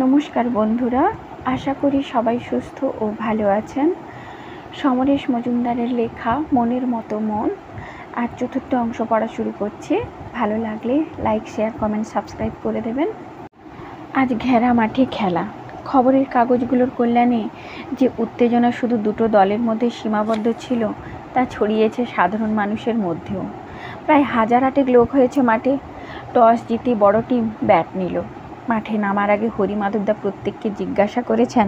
নমস্কার বন্ধুরা, আশা করি সবাই সুস্থ ও ভালো আছেন। সমরেশ মজুমদারের লেখা মনের মতো মন আর চতুর্থ অংশ পড়া শুরু করছি। ভালো লাগলে লাইক, শেয়ার, কমেন্ট, সাবস্ক্রাইব করে দেবেন। আজ ঘেরা মাঠে খেলা। খবরের কাগজগুলোর কল্যাণে যে উত্তেজনা শুধু দুটো দলের মধ্যে সীমাবদ্ধ ছিল তা ছড়িয়েছে সাধারণ মানুষের মধ্যেও। প্রায় 1000 লোক হয়েছে মাঠে। টস জিতে বড় টিম ব্যাট নিল। মাঠে নামার আগে হরিমাধবদা প্রত্যেককে জিজ্ঞাসা করেছেন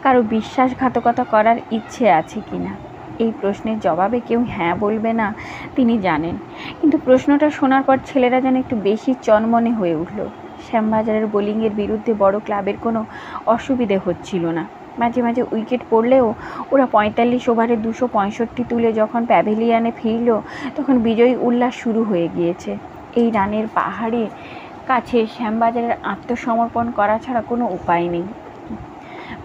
কারো বিশ্বাসঘাতকতা করার ইচ্ছে আছে কি না। এই প্রশ্নের জবাবে কেউ হ্যাঁ বলবে না তিনি জানেন, কিন্তু প্রশ্নটা শোনার পর ছেলেরা যেন একটু বেশি চনমনে হয়ে উঠল। শ্যামবাজারের বোলিংয়ের বিরুদ্ধে বড় ক্লাবের কোনো অসুবিধে হচ্ছিল না। মাঝে মাঝে উইকেট পড়লেও ওরা 45 ওভারে 265 তুলে যখন প্যাভিলিয়নে ফিরল তখন বিজয়ী উল্লাস শুরু হয়ে গিয়েছে। এই রানের পাহাড়ে কাছে শ্যামবাজারের আত্মসমর্পণ করা ছাড়া কোনো উপায় নেই।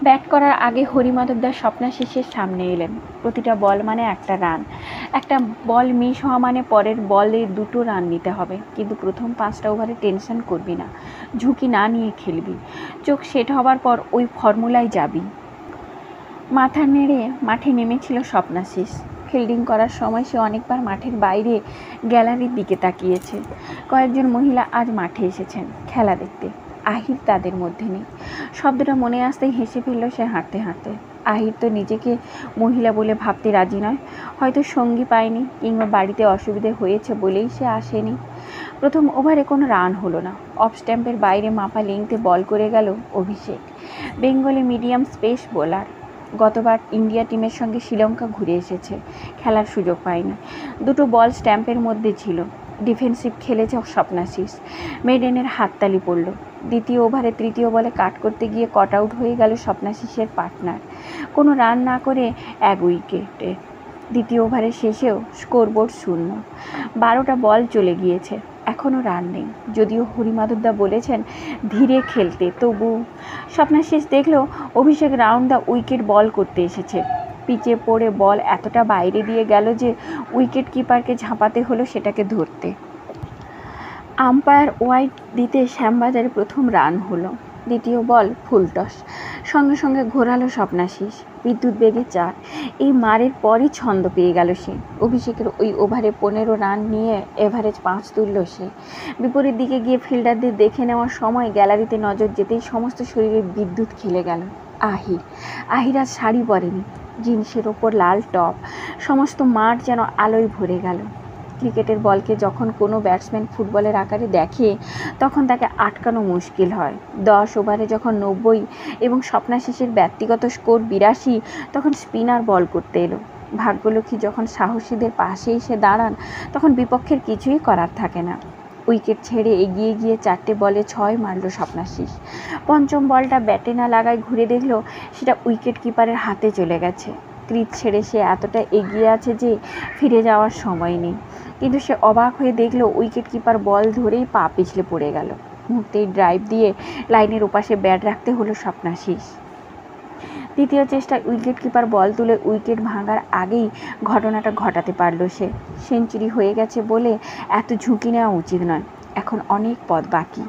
ব্যাট করার আগে হরিমাধবদার স্বপ্নাশিসের সামনে এলেন। প্রতিটা বল মানে একটা রান, একটা বল মিস হওয়া মানে পরের বলে 2টো রান নিতে হবে। কিন্তু প্রথম 5টা ওভারে টেনশন করবি না, ঝুঁকি না নিয়ে খেলবি। চোখ সেট হবার পর ওই ফর্মুলায় যাবি। মাথা নেড়ে মাঠে নেমেছিল স্বপ্নাশিস। ফিল্ডিং করার সময় সে অনেকবার মাঠের বাইরে গ্যালারির দিকে তাকিয়েছে। কয়েকজন মহিলা আজ মাঠে এসেছেন খেলা দেখতে। আহির তাদের মধ্যে নেই। শব্দটা মনে আসতেই হেসে ফেলল সে হাঁটতে হাঁটতে। আহির তো নিজেকে মহিলা বলে ভাবতে রাজি নয়। হয়তো সঙ্গী পায়নি কিংবা বাড়িতে অসুবিধে হয়েছে বলেই সে আসেনি। প্রথম ওভারে কোনো রান হলো না। অফ স্ট্যাম্পের বাইরে মাপা লেংথে বল করে গেল Abhishek. Bengali medium pace bowler. গতবার ইন্ডিয়া টিমের সঙ্গে শ্রীলঙ্কা ঘুরে এসেছে, খেলার সুযোগ পায়নি। 2টো বল স্ট্যাম্পের মধ্যে ছিল। ডিফেন্সিভ খেলেছে স্বপ্নাশিস। মেডেনের হাততালি পড়ল। দ্বিতীয় ওভারে তৃতীয় বলে কাট করতে গিয়ে কট আউট হয়ে গেল স্বপ্নাশিসের পার্টনার। কোনো রান না করে 1 উইকেটে। দ্বিতীয় ওভারের শেষেও স্কোরবোর্ড 0। 12টা বল চলে গিয়েছে, এখনও রান নেই। যদিও হরিমাধবদা বলেছেন ধীরে খেলতে, তবু স্বপ্নাশিস দেখলো অভিষেক রাউন্ড দ্য উইকেট বল করতে এসেছে। পিচে পড়ে বল এতটা বাইরে দিয়ে গেল যে উইকেট কিপারকে ঝাঁপাতে হলো সেটাকে ধরতে। আম্পায়ার ওয়াইড দিতে শ্যামবাজারে প্রথম রান হলো। দ্বিতীয় বল ফুল টস। সঙ্গে সঙ্গে ঘোরালো স্বপ্নাশিস। বিদ্যুৎ বেগে 4। এই মারের পরই ছন্দ পেয়ে গেল সে। অভিষেকের ওই ওভারে 15 রান নিয়ে এভারেজ 5 তুলল সে। বিপরীত দিকে গিয়ে ফিল্ডারদের দেখে নেওয়ার সময় গ্যালারিতে নজর যেতেই সমস্ত শরীরে বিদ্যুৎ খেলে গেল। আহির আজ শাড়ি পরেনি, জিন্সের ওপর লাল টপ। সমস্ত মাঠ যেন আলোয় ভরে গেল। ক্রিকেটের বলকে যখন কোনো ব্যাটসম্যান ফুটবলের আকারে দেখে তখন তাকে আটকানো মুশকিল হয়। 10 ওভারে যখন 90 এবং স্বপ্নাশিসের ব্যক্তিগত স্কোর 82, তখন স্পিনার বল করতে এলো। ভাগ্যলক্ষ্মী যখন সাহসীদের পাশে এসে দাঁড়ান তখন বিপক্ষের কিছুই করার থাকে না। উইকেট ছেড়ে এগিয়ে গিয়ে 4টে বলে 6 মারল স্বপ্নাশিস। পঞ্চম বলটা ব্যাটে না লাগায় ঘুরে দেখলো সেটা উইকেট কিপারের হাতে চলে গেছে। ক্রিজ ছেড়ে সে এতটা এগিয়ে আছে যে ফিরে যাওয়ার সময় নেই। কিন্তু সে অবাক হয়ে দেখলো উইকেট কিপার বল ধরেই পা পিছলে পড়ে গেল। মুহূর্তেই ড্রাইভ দিয়ে লাইনের ওপাশে ব্যাট রাখতে হলো স্বপ্নাশিস। দ্বিতীয় চেষ্টায় উইকেট কিপার বল তুলে উইকেট ভাঙার আগেই ঘটনাটা ঘটাতে পারল সে। সেঞ্চুরি হয়ে গেছে বলে এত ঝুঁকি নেওয়া উচিত নয়। এখন অনেক পথ বাকি।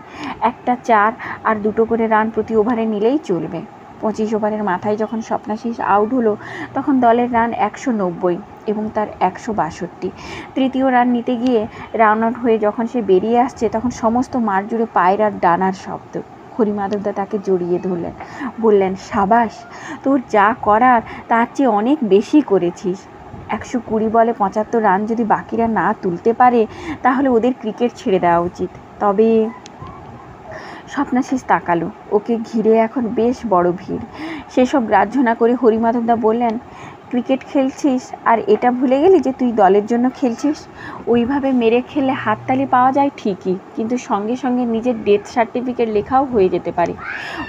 একটা 4 আর 2টো করে রান প্রতি ওভারে নিলেই চলবে। 25 ওভারের মাথায় যখন স্বপ্নাশিস আউট হলো তখন দলের রান 190 এবং তার 162। তৃতীয় রান নিতে গিয়ে রান আউট হয়ে যখন সে বেরিয়ে আসছে তখন সমস্ত মাঠ জুড়ে পায়ের আর ডানার শব্দ। হরিমাধবদা তাকে জড়িয়ে ধরলেন, বললেন, সাবাস, তোর যা করার তার চেয়ে অনেক বেশি করেছিস। 120 বলে 75 রান যদি বাকিরা না তুলতে পারে তাহলে ওদের ক্রিকেট ছেড়ে দেওয়া উচিত। তবে স্বপ্নাশিস তাকালো। ওকে ঘিরে এখন বেশ বড় ভিড়। সেসব গ্রাহ্য না করে হরিমাধবদা বললেন, ক্রিকেট খেলছিস আর এটা ভুলে গেলি যে তুই দলের জন্য খেলছিস? ওইভাবে মেরে খেললে হাততালি পাওয়া যায় ঠিকই, কিন্তু সঙ্গে সঙ্গে নিজের ডেথ সার্টিফিকেট লেখাও হয়ে যেতে পারে।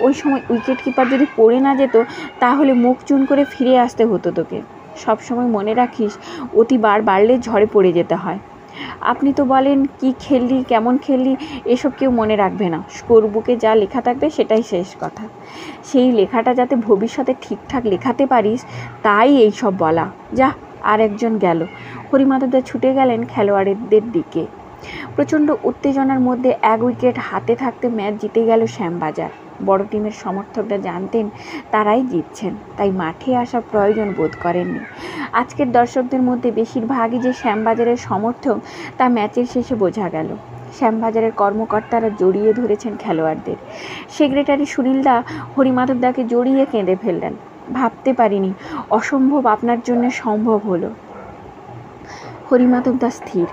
ওই সময় উইকেট কিপার যদি পড়ে না যেত তাহলে মুখ চুন করে ফিরে আসতে হতো তোকে। সবসময় মনে রাখিস, অতি বাড়লে ঝড়ে পড়ে যেতে হয়। আপনি তো বলেন কি খেললি, কেমন খেললি, এসব কেউ মনে রাখবে না। স্কোর বুকে যা লেখা থাকবে সেটাই শেষ কথা। সেই লেখাটা যাতে ভবিষ্যতে ঠিকঠাক লেখাতে পারিস তাই এই সব বলা। যা, আর একজন গেল। হরিমাধবদা ছুটে গেলেন খেলোয়াড়দের দিকে। প্রচণ্ড উত্তেজনার মধ্যে 1 উইকেট হাতে থাকতে ম্যাচ জিতে গেল শ্যামবাজার। বড় টিমের সমর্থকরা জানতেন তারাই জিতছেন, তাই মাঠে আসার প্রয়োজন বোধ করেননি। আজকের দর্শকদের মধ্যে বেশিরভাগই যে শ্যামবাজারের সমর্থক তা ম্যাচের শেষে বোঝা গেল। শ্যামবাজারের কর্মকর্তারা জড়িয়ে ধরেছেন খেলোয়াড়দের। সেক্রেটারি সুনীলদা হরিমাধবদাকে জড়িয়ে কেঁদে ফেললেন। ভাবতে পারিনি, অসম্ভব আপনার জন্য সম্ভব হলো। হরিমাধবদা স্থির।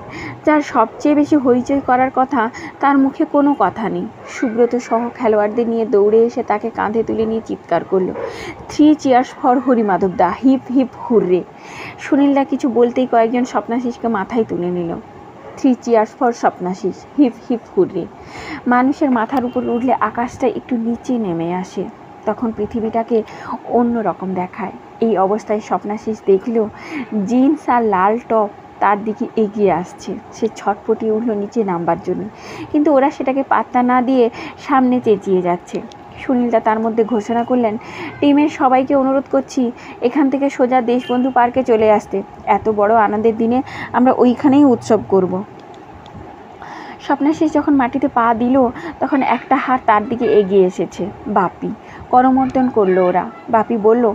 যার সবচেয়ে বেশি হইচই করার কথা তার মুখে কোনো কথা নেই। সুব্রত সহ খেলোয়াড়দের নিয়ে দৌড়ে এসে তাকে কাঁধে তুলে নিয়ে চিৎকার করলো, 3 চিয়ার্স ফর হরিমাধবদা, হিপ হিপ হুররে। সুনীলদা কিছু বলতেই কয়েকজন স্বপ্নাশিসকে মাথায় তুলে নিল। 3 cheers for Swapnashis, hip hip hurray. মানুষের মাথার উপর উঠলে আকাশটা একটু নিচে নেমে আসে, তখন পৃথিবীটাকে অন্য রকম দেখায়। এই অবস্থায় স্বপ্নাশিস দেখল জিন্স আর লাল টপ তার দিকে এগিয়ে আসছে। সে ছটপটিয়ে উঠল নিচে নামবার জন্য, কিন্তু ওরা সেটাকে পাত্তা না দিয়ে সামনে চেঁচিয়ে যাচ্ছে। সুনীলদা তার মধ্যে ঘোষণা করলেন, টিমের সবাইকে অনুরোধ করছি এখান থেকে সোজা দেশবন্ধু পার্কে চলে আসতে। এত বড় আনন্দের দিনে আমরা ওইখানেই উৎসব করব। স্বপ্নাশিস যখন মাটিতে পা দিল তখন একটা হাত তার দিকে এগিয়ে এসেছে। বাপি করমর্দন করলো ওরা। বাপি বলল,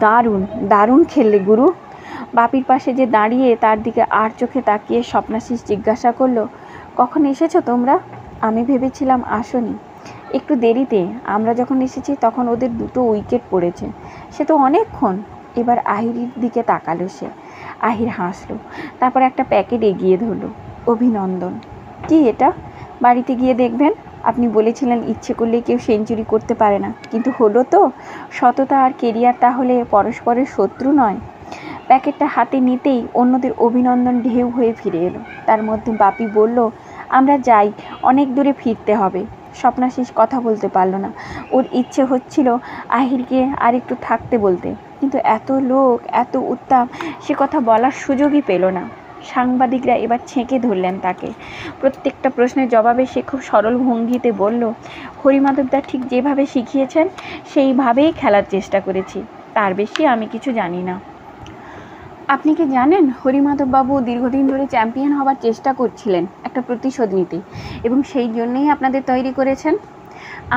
দারুণ দারুণ খেললে গুরু। বাপির পাশে যে দাঁড়িয়ে তার দিকে আর চোখে তাকিয়ে স্বপ্নাশিস জিজ্ঞাসা করলো, কখন এসেছো তোমরা? আমি ভেবেছিলাম আসনি। একটু দেরিতে। আমরা যখন এসেছি তখন ওদের 2 উইকেট পড়েছে। সে তো অনেকক্ষণ। এবার আহিরির দিকে তাকালো সে। আহির হাসলো, তারপর একটা প্যাকেট এগিয়ে ধরলো। অভিনন্দন। কি এটা? বাড়িতে গিয়ে দেখবেন। আপনি বলেছিলেন ইচ্ছে করলে কেউ সেঞ্চুরি করতে পারে না, কিন্তু হলো তো। সততা আর কেরিয়ার তাহলে পরস্পরের শত্রু নয়। প্যাকেটটা হাতে নিতেই অন্যদের অভিনন্দন ঢেউ হয়ে ফিরে এলো। তার মধ্যে বাপি বলল, আমরা যাই, অনেক দূরে ফিরতে হবে। স্বপ্নাশিস কথা বলতে পারল না। ওর ইচ্ছে হচ্ছিল আহিরকে আর একটু থাকতে বলতে, কিন্তু এত লোক, এত উত্তাপ, সে কথা বলার সুযোগই পেল না। সাংবাদিকরা এবার ছেঁকে ধরলেন তাকে। প্রত্যেকটা প্রশ্নের জবাবে সে খুব সরল ভঙ্গিতে বলল, হরিমাধবদা ঠিক যেভাবে শিখিয়েছেন সেইভাবেই খেলার চেষ্টা করেছি, তার বেশি আমি কিছু জানি না। আপনি কি জানেন হরিমাধববাবু দীর্ঘদিন ধরে চ্যাম্পিয়ন হবার চেষ্টা করছিলেন, একটা প্রতিশোধ নিতে, এবং সেই জন্যই আপনাদের তৈরি করেছেন।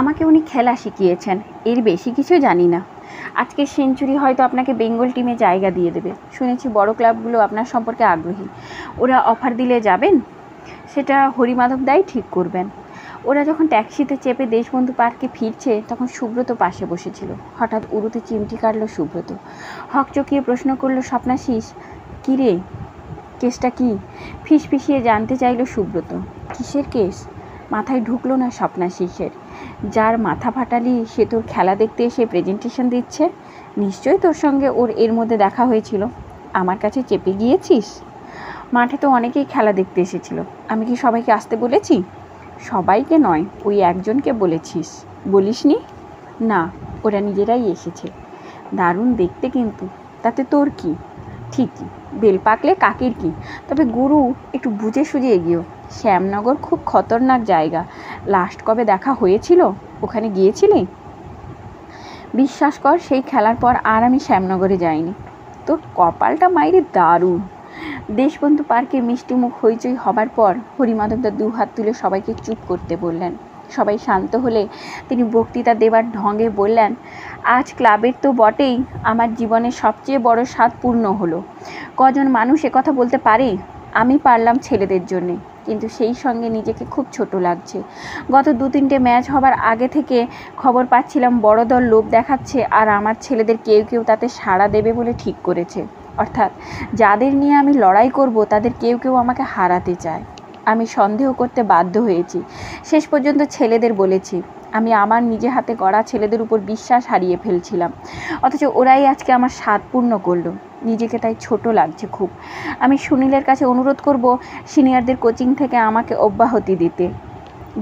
আমাকে উনি খেলা শিখিয়েছেন, এর বেশি কিছু জানি না। আজকের সেঞ্চুরি হয়তো আপনাকে বেঙ্গল টিমে জায়গা দিয়ে দেবে। শুনেছি বড় ক্লাবগুলো আপনার সম্পর্কে আগ্রহী। ওরা অফার দিলে যাবেন? সেটা হরিমাধবদাই ঠিক করবেন। ওরা যখন ট্যাক্সিতে চেপে দেশবন্ধু পার্কে ফিরছে তখন সুব্রত পাশে বসেছিল। হঠাৎ উরুতে চিমটি কাটল সুব্রত। হকচকিয়ে প্রশ্ন করল স্বপ্নাশিস, কী রে, কেসটা কি? ফিসফিসিয়ে জানতে চাইল সুব্রত। কিসের কেস? মাথায় ঢুকলো না স্বপ্নাশিসের। যার মাথা ফাটালি সে তোর খেলা দেখতে এসে প্রেজেন্টেশন দিচ্ছে। নিশ্চয়ই তোর সঙ্গে ওর এর মধ্যে দেখা হয়েছিল। আমার কাছে চেপে গিয়েছিস? মাঠে তো অনেকেই খেলা দেখতে এসেছিল। আমি কি সবাইকে আসতে বলেছি? সবাইকে নয়, ওই একজনকে বলেছিস। বলিসনি? না, ওরা নিজেরাই এসেছে। দারুণ দেখতে, কিন্তু তাতে তোর কি? ঠিকই, বেল পাকলে কাকের কি। তবে গুরু, একটু বুঝে সুঝে এগিয়েও। শ্যামনগর খুব খতরনাক জায়গা। লাস্ট কবে দেখা হয়েছিল? ওখানে গিয়েছিলি? বিশ্বাস কর, সেই খেলার পর আর আমি শ্যামনগরে যাইনি। তোর কপালটা মাইরে দারুণ। দেশবন্ধু পার্কে মিষ্টিমুখ হইচই হবার পর হরিমাধবদা 2 হাত তুলে সবাইকে চুপ করতে বললেন। সবাই শান্ত হলে তিনি বক্তৃতা দেবার ঢঙে বললেন, আজ ক্লাবের তো বটেই, আমার জীবনের সবচেয়ে বড় স্বাদ পূর্ণ হলো। কজন মানুষ একথা বলতে পারে? আমি পারলাম ছেলেদের জন্যে, কিন্তু সেই সঙ্গে নিজেকে খুব ছোট লাগছে। গত 2-3টে ম্যাচ হবার আগে থেকে খবর পাচ্ছিলাম বড় দল লোভ দেখাচ্ছে, আর আমার ছেলেদের কেউ কেউ তাতে সাড়া দেবে বলে ঠিক করেছে। অর্থাৎ যাদের নিয়ে আমি লড়াই করব তাদের কেউ কেউ আমাকে হারাতে চায়। আমি সন্দেহ করতে বাধ্য হয়েছি। শেষ পর্যন্ত ছেলেদের বলেছি। আমি আমার নিজে হাতে গড়া ছেলেদের উপর বিশ্বাস হারিয়ে ফেলছিলাম, অথচ ওরাই আজকে আমার স্বাদ পূর্ণ করলো। নিজেকে তাই ছোট লাগছে খুব। আমি সুনীলের কাছে অনুরোধ করব সিনিয়রদের কোচিং থেকে আমাকে অব্যাহতি দিতে।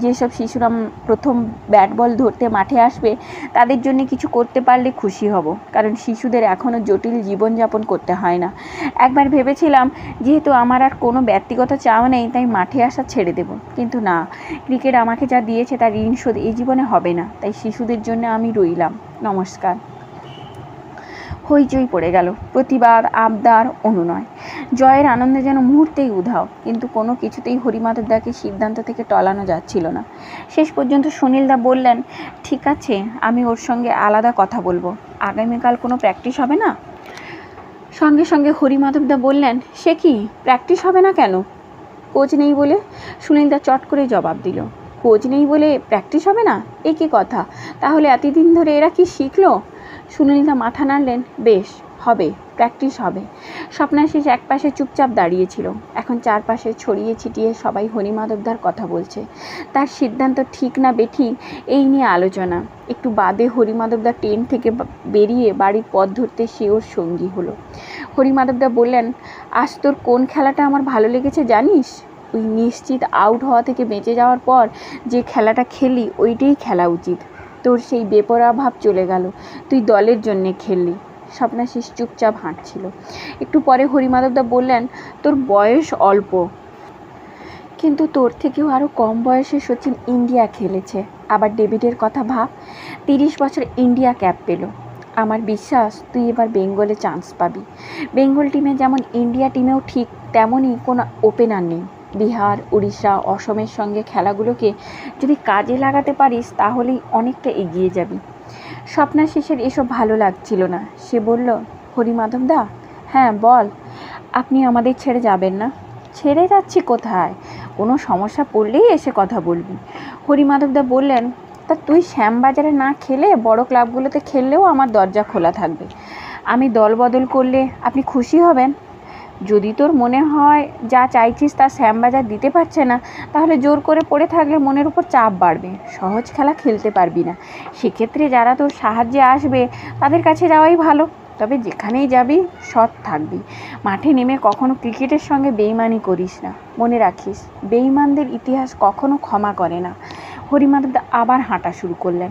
যেসব শিশুরা প্রথম ব্যাট বল ধরতে মাঠে আসবে তাদের জন্য কিছু করতে পারলে খুশি হব, কারণ শিশুদের এখনও জটিল জীবনযাপন করতে হয় না। একবার ভেবেছিলাম যেহেতু আমার আর কোনো ব্যক্তিগত চাওয়া নেই তাই মাঠে আসা ছেড়ে দেব, কিন্তু না, ক্রিকেট আমাকে যা দিয়েছে তার ঋণ শোধ এই জীবনে হবে না। তাই শিশুদের জন্য আমি রইলাম। নমস্কার। হইচই পড়ে গেল, প্রতিবাদ, আবদার, অনুনয়। জয়ের আনন্দে যেন মুহূর্তেই উধাও, কিন্তু কোনো কিছুতেই হরিমাধবদাকে সিদ্ধান্ত থেকে টলানো যাচ্ছিল না। শেষ পর্যন্ত সুনীলদা বললেন, ঠিক আছে, আমি ওর সঙ্গে আলাদা কথা বলবো। আগামীকাল কোনো প্র্যাকটিস হবে না? সঙ্গে সঙ্গে হরিমাধবদা বললেন, সে কি, প্র্যাকটিস হবে না কেন? কোচ নেই বলে? সুনীলদা চট করে জবাব দিল, কোচ নেই বলে প্র্যাকটিস হবে না? এ কী কথা? তাহলে এতদিন ধরে এরা কি শিখলো? সুনীলদা মাথা নাড়লেন, বেশ, হবে, প্র্যাকটিস হবে। স্বপ্নাশিস একপাশে চুপচাপ দাঁড়িয়েছিল। এখন চারপাশে ছড়িয়ে ছিটিয়ে সবাই হরিমাধবদার কথা বলছে। তার সিদ্ধান্ত ঠিক না বেঠিক এই নিয়ে আলোচনা। একটু বাদে হরিমাধবদা ট্রেন থেকে বেরিয়ে বাড়ির পথ ধরতে সে ওর সঙ্গী হলো। হরিমাধবদা বললেন, আজ তোর কোন খেলাটা আমার ভালো লেগেছে জানিস? ওই নিশ্চিত আউট হওয়া থেকে বেঁচে যাওয়ার পর যে খেলাটা খেলি, ওইটাই খেলা উচিত। তোর সেই বেপরোয়া ভাব চলে গেল, তুই দলের জন্যে খেললি। স্বপ্নাশিস চুপচাপ হাঁটছিল। একটু পরে হরিমাধবদা বললেন, তোর বয়স অল্প, কিন্তু তোর থেকেও আরও কম বয়সে সচিন ইন্ডিয়া খেলেছে। আবার ডেভিডের কথা ভাব, 30 বছর ইন্ডিয়া ক্যাপ পেল। আমার বিশ্বাস তুই এবার বেঙ্গলে চান্স পাবি। বেঙ্গল টিমে যেমন ইন্ডিয়া টিমেও ঠিক তেমনই কোনো ওপেনার নেই। বিহার, উড়িষ্যা, অসমের সঙ্গে খেলাগুলোকে যদি কাজে লাগাতে পারিস তাহলেই অনেকটা এগিয়ে যাবি। স্বপ্নাশিসের এসব ভালো লাগছিল না। সে বলল, হরিমাধবদা। হ্যাঁ বল। আপনি আমাদের ছেড়ে যাবেন না? ছেড়ে যাচ্ছি কোথায়? কোনো সমস্যা পড়লেই এসে কথা বলবি। হরিমাধবদা বললেন, তা তুই শ্যামবাজারে না খেলে বড় ক্লাবগুলোতে খেললেও আমার দরজা খোলা থাকবে। আমি দল বদল করলে আপনি খুশি হবেন? যদি তোর মনে হয় যা চাইছিস তা শ্যামবাজার দিতে পারছে না, তাহলে জোর করে পড়ে থাকলে মনের উপর চাপ বাড়বে, সহজ খেলা খেলতে পারবি না। সেক্ষেত্রে যারা তোর সাহায্যে আসবে তাদের কাছে যাওয়াই ভালো। তবে যেখানেই যাবি সৎ থাকবি। মাঠে নেমে কখনো ক্রিকেটের সঙ্গে বেইমানি করিস না। মনে রাখিস, বেইমানদের ইতিহাস কখনো ক্ষমা করে না। হরিমাধবদা আবার হাঁটা শুরু করলেন।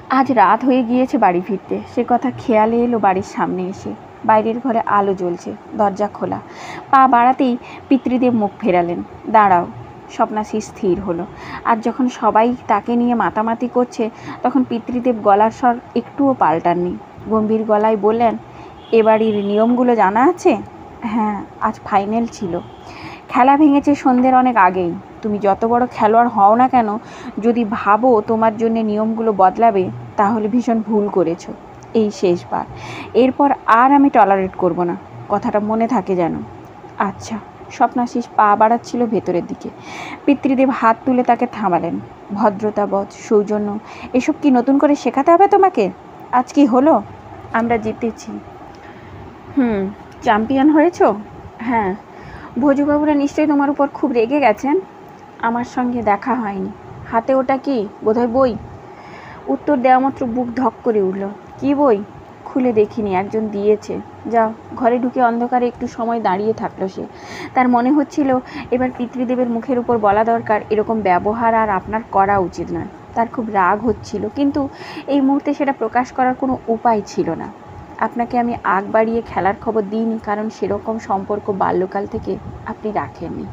আজ রাত হয়ে গিয়েছে বাড়ি ফিরতে, সে কথা খেয়ালে এলো বাড়ির সামনে এসে। বাইরের ঘরে আলো জ্বলছে, দরজা খোলা। পা বাড়াতেই পিতৃদেব মুখ ফেরালেন। দাঁড়াও। স্বপ্নাশিস স্থির হলো। আর যখন সবাই তাকে নিয়ে মাতামাতি করছে, তখন পিতৃদেব গলার স্বর একটুও পাল্টাননি। গম্ভীর গলায় বললেন, এ বাড়ির নিয়মগুলো জানা আছে? হ্যাঁ, আজ ফাইনাল ছিল। খেলা ভেঙেছে সন্ধ্যের অনেক আগেই। তুমি যত বড় খেলোয়াড় হও না কেন, যদি ভাবো তোমার জন্য নিয়মগুলো বদলাবে, তাহলে ভীষণ ভুল করেছো। এই শেষবার। এরপর আর আমি টলারেট করব না। কথাটা মনে থাকে যেন। আচ্ছা। স্বপ্নাশিস পা বাড়াচ্ছিল ভেতরের দিকে। পিতৃদেব হাত তুলে তাকে থামালেন। ভদ্রতাবোধ, সৌজন্য, এসব কি নতুন করে শেখাতে হবে তোমাকে? আজ কি হলো? আমরা জিতেছি। চ্যাম্পিয়ন হয়েছো? হ্যাঁ। ভোজুবাবুরা নিশ্চয়ই তোমার উপর খুব রেগে গেছেন। আমার সঙ্গে দেখা হয়নি। হাতে ওটা কি? বোধহয় বই। উত্তর দেওয়া মাত্র বুক ধক করে উঠল। কি বই? খুলে দেখিনি, একজন দিয়েছে। যাও। ঘরে ঢুকে অন্ধকারে একটু সময় দাঁড়িয়ে থাকলো সে। তার মনে হচ্ছিল এবার পিতৃদেবের মুখের উপর বলা দরকার, এরকম ব্যবহার আর আপনার করা উচিত নয়। তার খুব রাগ হচ্ছিল, কিন্তু এই মুহূর্তে সেটা প্রকাশ করার কোনো উপায় ছিল না। আপনাকে আমি আগ বাড়িয়ে খেলার খবর দিইনি, কারণ সেরকম সম্পর্ক বাল্যকাল থেকে আপনি রাখেননি।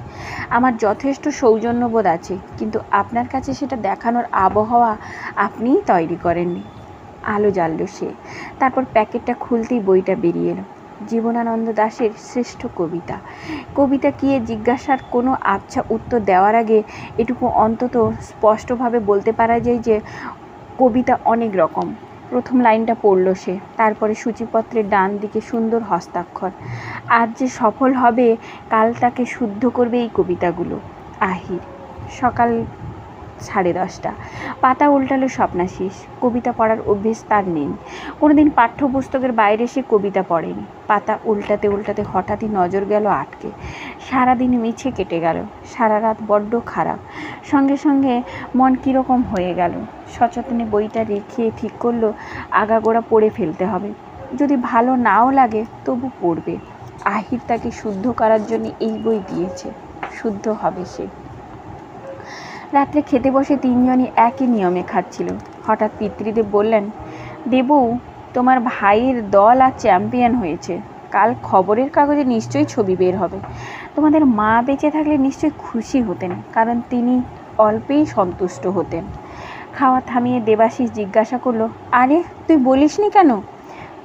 আমার যথেষ্ট সৌজন্যবোধ আছে, কিন্তু আপনার কাছে সেটা দেখানোর আবহাওয়া আপনিই তৈরি করেননি। আলো জ্বালল সে। তারপর প্যাকেটটা খুলতেই বইটা বেরিয়ে এলো। জীবনানন্দ দাশের শ্রেষ্ঠ কবিতা। কবিতা কি এ জিজ্ঞাসার কোনো আবছা উত্তর দেওয়ার আগে এটুকু অন্তত স্পষ্টভাবে বলতে পারা যায় যে কবিতা অনেক রকম। প্রথম লাইনটা পড়ল সে। তারপরে সূচিপত্রের ডান দিকে সুন্দর হস্তাক্ষর। আজ যে সফল হবে, কাল তাকে শুদ্ধ করবে এই কবিতাগুলো। আহির। সকাল 10:30। পাতা উল্টালো স্বপ্নাশিস। কবিতা পড়ার অভ্যেস তার নেই। কোনোদিন পাঠ্যপুস্তকের বাইরে সে কবিতা পড়েনি। পাতা উল্টাতে উল্টাতে হঠাৎই নজর গেল আটকে। সারাদিন মিছে কেটে গেল। সারা রাত বড্ড খারাপ। সঙ্গে সঙ্গে মন কীরকম হয়ে গেল। সচেতনে বইটা রেখে ঠিক করলো আগাগোড়া পড়ে ফেলতে হবে। যদি ভালো নাও লাগে তবু পড়বে। আহির তাকে শুদ্ধ করার জন্য এই বই দিয়েছে। শুদ্ধ হবে সে। রাত্রে খেতে বসে তিনজনই একই নিয়মে খাচ্ছিল। হঠাৎ পিতৃদেব বললেন, দেবু, তোমার ভাইয়ের দল আর চ্যাম্পিয়ন হয়েছে। কাল খবরের কাগজে নিশ্চয়ই ছবি বের হবে। তোমাদের মা বেঁচে থাকলে নিশ্চয়ই খুশি হতেন, কারণ তিনি অল্পেই সন্তুষ্ট হতেন। খাওয়া থামিয়ে দেবাশিস জিজ্ঞাসা করলো, আরে তুই বলিসনি কেন?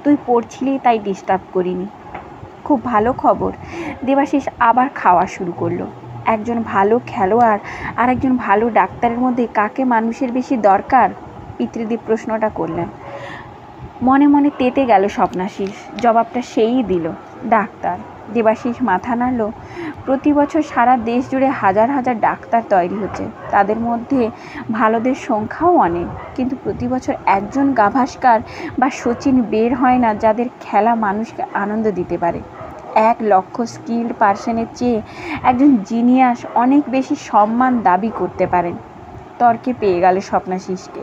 তুই পড়ছিলি তাই ডিস্টার্ব করিনি। খুব ভালো খবর। দেবাশিস আবার খাওয়া শুরু করলো। একজন ভালো খেলোয়াড় আর একজন ভালো ডাক্তারের মধ্যে কাকে মানুষের বেশি দরকার? পিতৃদেব প্রশ্নটা করলেন। মনে মনে তেতে গেল স্বপ্নাশিস। জবাবটা সেই দিল, ডাক্তার। দেবাশিস মাথা নাড়ল। প্রতি বছর সারা দেশ জুড়ে হাজার হাজার ডাক্তার তৈরি হচ্ছে, তাদের মধ্যে ভালোদের সংখ্যাও অনেক, কিন্তু প্রতি বছর একজন গাভাস্কার বা সচিন বের হয় না যাদের খেলা মানুষকে আনন্দ দিতে পারে। 1,00,000 স্কিল্ড পার্সনের চেয়ে একজন জিনিয়াস অনেক বেশি সম্মান দাবি করতে পারেন। তর্কে পেয়ে গেল স্বপ্নাশিসকে।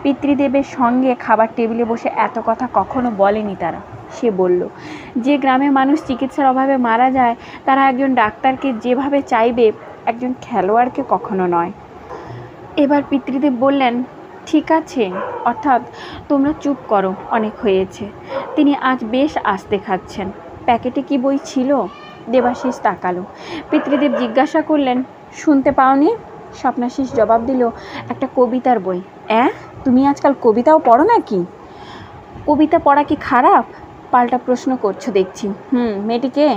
পিতৃদেবের সঙ্গে খাবার টেবিলে বসে এত কথা কখনো বলেনি তারা। সে বলল, যে গ্রামে মানুষ চিকিৎসার অভাবে মারা যায় তারা একজন ডাক্তারকে যেভাবে চাইবে একজন খেলোয়াড়কে কখনো নয়। এবার পিতৃদেব বললেন, ঠিক আছে, অর্থাৎ তোমরা চুপ করো, অনেক হয়েছে। তিনি আজ বেশ আস্তে খাচ্ছেন। প্যাকেটে কি বই ছিল? দেবাশিস তাকালো। পিতৃদেব জিজ্ঞাসা করলেন, শুনতে পাওনি? স্বপ্নাশিস জবাব দিল, একটা কবিতার বই। তুমি আজকাল কবিতাও পড়ো নাকি? কবিতা পড়া কি খারাপ? পাল্টা প্রশ্ন করছো দেখছি। মেয়েটিকে?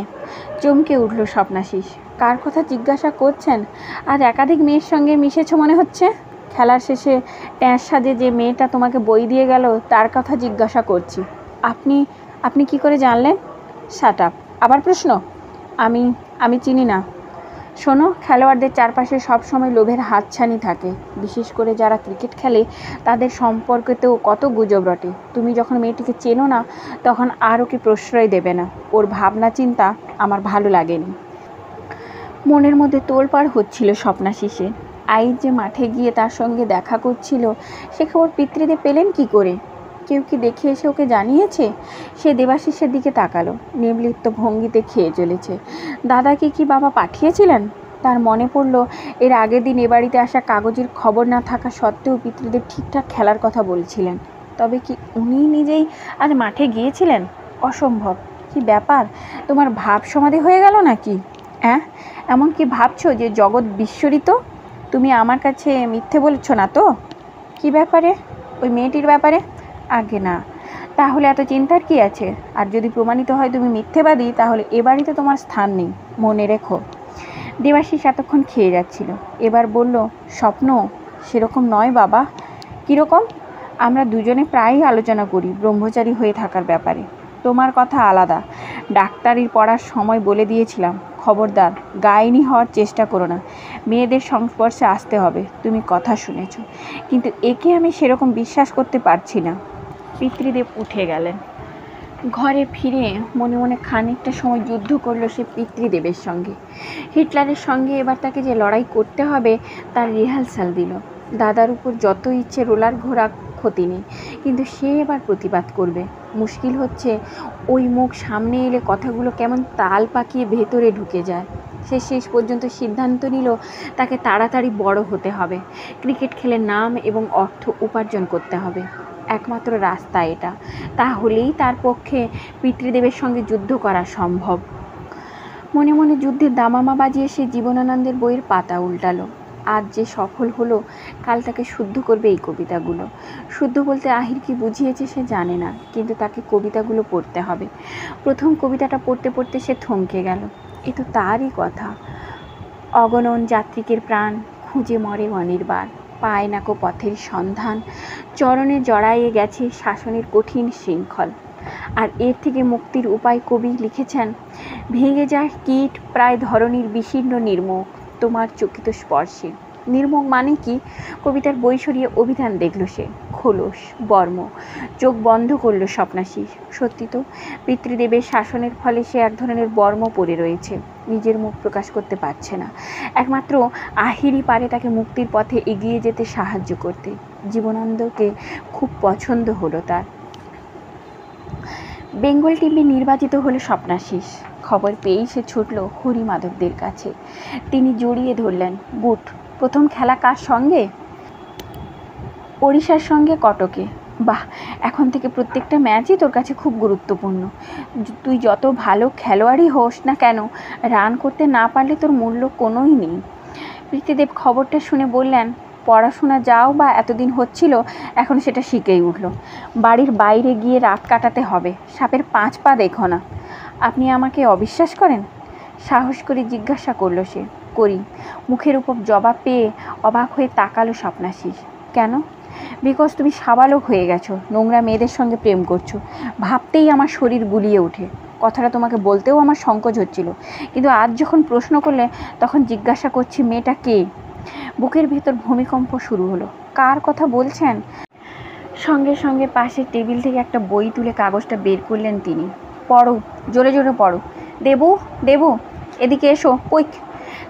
চমকে উঠল স্বপ্নাশিস। কার কথা জিজ্ঞাসা করছেন? আজ একাধিক মেয়ের সঙ্গে মিশেছ মনে হচ্ছে। খেলার শেষে ট্যাঁস সাজে যে মেয়েটা তোমাকে বই দিয়ে গেল তার কথা জিজ্ঞাসা করছি। আপনি কি করে জানলেন? Shut up. আবার প্রশ্ন? আমি চিনি না। শোনো, খেলোয়াড়দের চারপাশে সবসময় লোভের হাতছানি থাকে, বিশেষ করে যারা ক্রিকেট খেলে তাদের সম্পর্কেতেও কত গুজব রটে। তুমি যখন মেয়েটিকে চেনো না তখন আর ওকে প্রশ্রয় দেবে না। ওর ভাবনা চিন্তা আমার ভালো লাগেনি। মনের মধ্যে তোলপাড় হচ্ছিল স্বপ্নাশিসে। আইজ যে মাঠে গিয়ে তার সঙ্গে দেখা করছিল সে খবর পিতৃদেব পেলেন কি করে? কেউ কি দেখে এসে ওকে জানিয়েছে? সে দেবাশিসের দিকে তাকালো। নির্লিপ্ত ভঙ্গিতে খেয়ে চলেছে। দাদাকে কি বাবা পাঠিয়েছিলেন? তার মনে পড়ল এর আগের দিন এ বাড়িতে আসা কাগজের খবর না থাকা সত্ত্বেও পিতৃদেব ঠিকঠাক খেলার কথা বলছিলেন। তবে কি উনি নিজেই আজ মাঠে গিয়েছিলেন? অসম্ভব। কি ব্যাপার, তোমার ভাব সমাধি হয়ে গেল নাকি? এমন কি ভাবছো যে জগৎ বিস্মরিত? তুমি আমার কাছে মিথ্যে বলছ না তো? কি ব্যাপারে? ওই মেয়েটির ব্যাপারে? আগে না। তাহলে এত চিন্তার কি আছে? আর যদি প্রমাণিত হয় তুমি মিথ্যেবাদী তাহলে এ বাড়িতে তোমার স্থান নেই, মনে রেখো। দেবাশিস এতক্ষণ খেয়ে যাচ্ছিল। এবার বলল, স্বপ্ন সেরকম নয় বাবা। কীরকম? আমরা দুজনে প্রায়ই আলোচনা করি ব্রহ্মচারী হয়ে থাকার ব্যাপারে। তোমার কথা আলাদা। ডাক্তারির পড়ার সময় বলে দিয়েছিলাম, খবরদার গাইনি হওয়ার চেষ্টা করো না, মেয়েদের সংস্পর্শে আসতে হবে। তুমি কথা শুনেছ, কিন্তু একে আমি সেরকম বিশ্বাস করতে পারছি না। পিতৃদেব উঠে গেলেন। ঘরে ফিরে মনে মনে খানিকটা সময় যুদ্ধ করলো সে পিতৃদেবের সঙ্গে। হিটলারের সঙ্গে এবার তাকে যে লড়াই করতে হবে তার রিহার্সাল দিল। দাদার উপর যত ইচ্ছে রোলার ঘোরা ক্ষতি নেই, কিন্তু সে এবার প্রতিবাদ করবে। মুশকিল হচ্ছে ওই মুখ সামনে এলে কথাগুলো কেমন তাল পাকিয়ে ভেতরে ঢুকে যায়। সে শেষ পর্যন্ত সিদ্ধান্ত নিল তাকে তাড়াতাড়ি বড় হতে হবে, ক্রিকেট খেলে নাম এবং অর্থ উপার্জন করতে হবে। একমাত্র রাস্তা এটা। তাহলেই তার পক্ষে পিতৃদেবের সঙ্গে যুদ্ধ করা সম্ভব। মনে মনে যুদ্ধের দামামা বাজিয়ে সে জীবনানন্দের বইয়ের পাতা উল্টালো। আজ যে সফল হলো কাল তাকে শুদ্ধ করবে এই কবিতাগুলো। শুদ্ধ বলতে আহির কি বুঝিয়েছে সে জানে না, কিন্তু তাকে কবিতাগুলো পড়তে হবে। প্রথম কবিতাটা পড়তে পড়তে সে থমকে গেল। এ তো তারই কথা। অগণন যাত্রীকের প্রাণ খুঁজে মরে অনির্বার, পায় নাকো পথের সন্ধান, চরণে জড়াইয়ে গেছে শাসনের কঠিন শৃঙ্খল। আর এর থেকে মুক্তির উপায় কবি লিখেছেন, ভেঙে যায় কীট প্রায় ধরনীর বিশীর্ণ নির্মুখ তোমার চকিত স্পর্শে। নির্মুখ মানে কি? কবিতার বই সরিয়ে অভিধান দেখল সে। খোলস, বর্ম। চোখ বন্ধ করল স্বপ্নাশিস। সত্যি তো, পিতৃদেবের শাসনের ফলে সে এক ধরনের বর্ম পরে রয়েছে। নিজের মুখ প্রকাশ করতে পারছে না। একমাত্র আহিরই পারে তাকে মুক্তির পথে এগিয়ে যেতে সাহায্য করতে। জীবনানন্দকে খুব পছন্দ হলো তার। বেঙ্গল টিভি নির্বাচিত হলো স্বপ্নাশিস। খবর পেয়েই সে ছুটল হরিমাধবদের কাছে। তিনি জড়িয়ে ধরলেন। গুড। প্রথম খেলা কার সঙ্গে? ওড়িশার সঙ্গে কটকে। বাহ, এখন থেকে প্রত্যেকটা ম্যাচই তোর কাছে খুব গুরুত্বপূর্ণ। তুই যত ভালো খেলোয়াড়ই হোস না কেন, রান করতে না পারলে তোর মূল্য কোনোই নেই। পিতৃদেব খবরটা শুনে বললেন, পড়াশোনা যাও বা এতদিন হচ্ছিল, এখন সেটা শিখেই উঠল। বাড়ির বাইরে গিয়ে রাত কাটাতে হবে, সাপের 5 পা দেখো না। আপনি আমাকে অবিশ্বাস করেন? সাহস করে জিজ্ঞাসা করলো সে। করি। মুখের উপর জবাব পেয়ে অবাক হয়ে তাকালো স্বপ্নাশিস। কেন? বিকজ তুমি সাবালক হয়ে গেছো, নোংরা মেয়েদের সঙ্গে প্রেম করছো। ভাবতেই আমার শরীর গুলিয়ে ওঠে। কথাটা তোমাকে বলতেও আমার সংকোচ হচ্ছিল, কিন্তু আজ যখন প্রশ্ন করলে তখন জিজ্ঞাসা করছি মেয়েটা কে। বুকের ভেতর ভূমিকম্প শুরু হলো। কার কথা বলছেন? সঙ্গে সঙ্গে পাশের টেবিল থেকে একটা বই তুলে কাগজটা বের করলেন তিনি। পড়ো, জোরে জোরে পড়ো। দেবু, দেবু, এদিকে এসো, কুইক।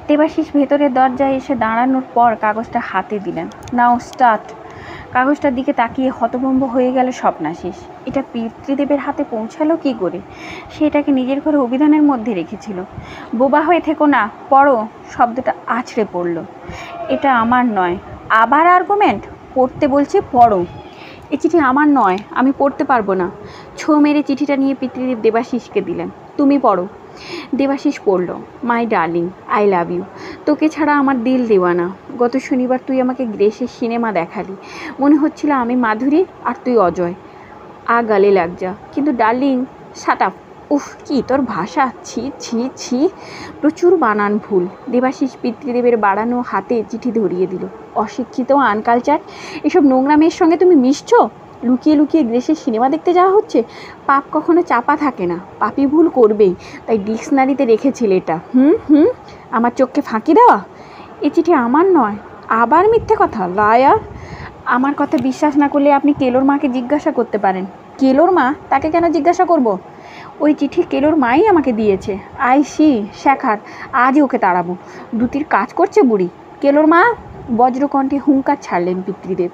দেবাশিস ভেতরের দরজায় এসে দাঁড়ানোর পর কাগজটা হাতে দিলেন। নাও স্টার্ট। কাগজটার দিকে তাকিয়ে হতভম্ব হয়ে গেল স্বপ্নাশিস। এটা পিতৃদেবের হাতে পৌঁছালো কী করে? সে এটাকে নিজের ঘরে অভিধানের মধ্যে রেখেছিল। বোবা হয়ে থেকো না, পড়ো। শব্দটা আছড়ে পড়ল। এটা আমার নয়। আবার আর্গুমেন্ট? পড়তে বলছি, পড়ো। এই চিঠি আমার নয়, আমি পড়তে পারবো না। ছো মেরে চিঠিটা নিয়ে পিতৃদেব দেবাশিসকে দিলেন। তুমি পড়ো। দেবাশিস পড়ল। My darling, I love you. তোকে ছাড়া আমার দিল দেওয়ানা। গত শনিবার তুই আমাকে গ্রেসের সিনেমা দেখালি। মনে হচ্ছিল আমি মাধুরী আর তুই অজয়। গালে লাগ যা। কিন্তু ডার্লিং, শাট আপ। উফ, কি তোর ভাষা! ছি ছি ছি, প্রচুর বানান ভুল। দেবাশিস পিতৃদেবের বাড়ানো হাতে চিঠি ধরিয়ে দিল। অশিক্ষিত, আনকালচার, এসব নোংরা মেয়ের সঙ্গে তুমি মিশছো? লুকিয়ে লুকিয়ে গ্রেসের সিনেমা দেখতে যাওয়া হচ্ছে? পাপ কখনো চাপা থাকে না, পাপি ভুল করবেই, তাই ডিকশনারিতে রেখেছিলে এটা। আমার চোখকে ফাঁকি দেওয়া? এ চিঠি আমার নয়। আবার মিথ্যে কথা, লায়ার। আমার কথা বিশ্বাস না করলে আপনি কেলোর মাকে জিজ্ঞাসা করতে পারেন। কেলোর মা? তাকে কেন জিজ্ঞাসা করব? ওই চিঠি কেলোর মাই আমাকে দিয়েছে। আই সি, শেখার, আজই ওকে তাড়াবো। দুটির কাজ করছে বুড়ি। কেলোর মা! বজ্রকণ্ঠে হুঙ্কার ছাড়লেন পিতৃদেব।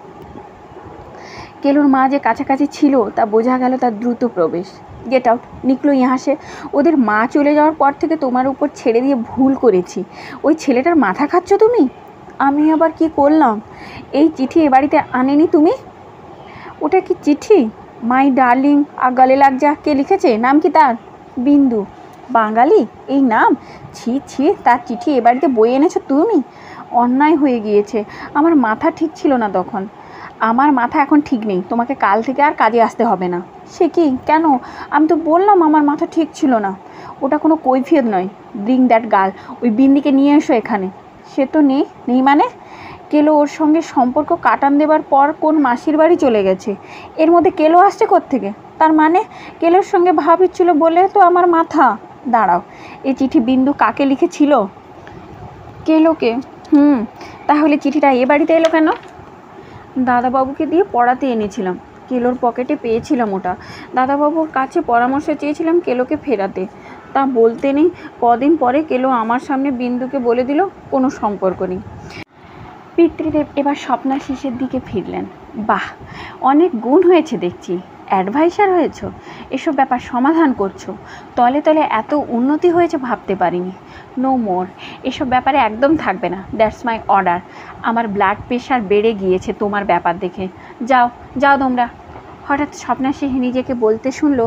কেলোর মা যে কাছাকাছি ছিল তা বোঝা গেল তার দ্রুত প্রবেশ। গেট আউট, নিকলো ইহা সে। ওদের মা চলে যাওয়ার পর থেকে তোমার উপর ছেড়ে দিয়ে ভুল করেছি। ওই ছেলেটার মাথা খাচ্ছ তুমি। আমি আবার কি করলাম? এই চিঠি এ বাড়িতে আনেনি তুমি? ওটা কি চিঠি? মাই ডার্লিং, গালে লাগ যা। কে লিখেছে? নাম কি তার? বিন্দু। বাঙালি এই নাম? ছি ছি, তার চিঠি এ বাড়িতে বয়ে এনেছো তুমি? অন্যায় হয়ে গিয়েছে। আমার মাথা ঠিক ছিল না তখন। আমার মাথা এখন ঠিক নেই। তোমাকে কাল থেকে আর কাজে আসতে হবে না। সে কি? কেন? আমি তো বললাম আমার মাথা ঠিক ছিল না। ওটা কোনো কৈফিয়ত নয়। Bring that girl. ওই বিন্দিকে নিয়ে এসো এখানে। সে তো নেই। নেই মানে? কেলো ওর সঙ্গে সম্পর্ক কাটান দেবার পর কোন মাসির বাড়ি চলে গেছে। এর মধ্যে কেলো আসছে কোত্থেকে? তার মানে কেলোর সঙ্গে ভাব হচ্ছিল বলে তো আমার মাথা। দাঁড়াও, এই চিঠি বিন্দু কাকে লিখেছিল? কেলোকে। তাহলে চিঠিটা এ বাড়িতে এলো কেন? দাদাবাবুকে দিয়ে পড়াতে এনেছিলাম। কেলোর পকেটে পেয়েছিলাম ওটা। দাদাবাবুর কাছে পরামর্শ চেয়েছিলাম কেলোকে ফেরাতে। তা বলতে নেই, কদিন পরে কেলো আমার সামনে বিন্দুকে বলে দিল কোনো সম্পর্ক নেই। পিতৃদেব এবার স্বপ্নাশিসের দিকে ফিরলেন। বাহ, অনেক গুণ হয়েছে দেখছি। অ্যাডভাইসার হয়েছ, এসব ব্যাপার সমাধান করছো। তলে তলে এত উন্নতি হয়েছে ভাবতে পারিনি। নো মোর, এসব ব্যাপারে একদম থাকবে না। That's my order. আমার ব্লাড প্রেশার বেড়ে গিয়েছে তোমার ব্যাপার দেখে। যাও যাও তোমরা। হঠাৎ স্বপ্নাশিস নিজেকে বলতে শুনল,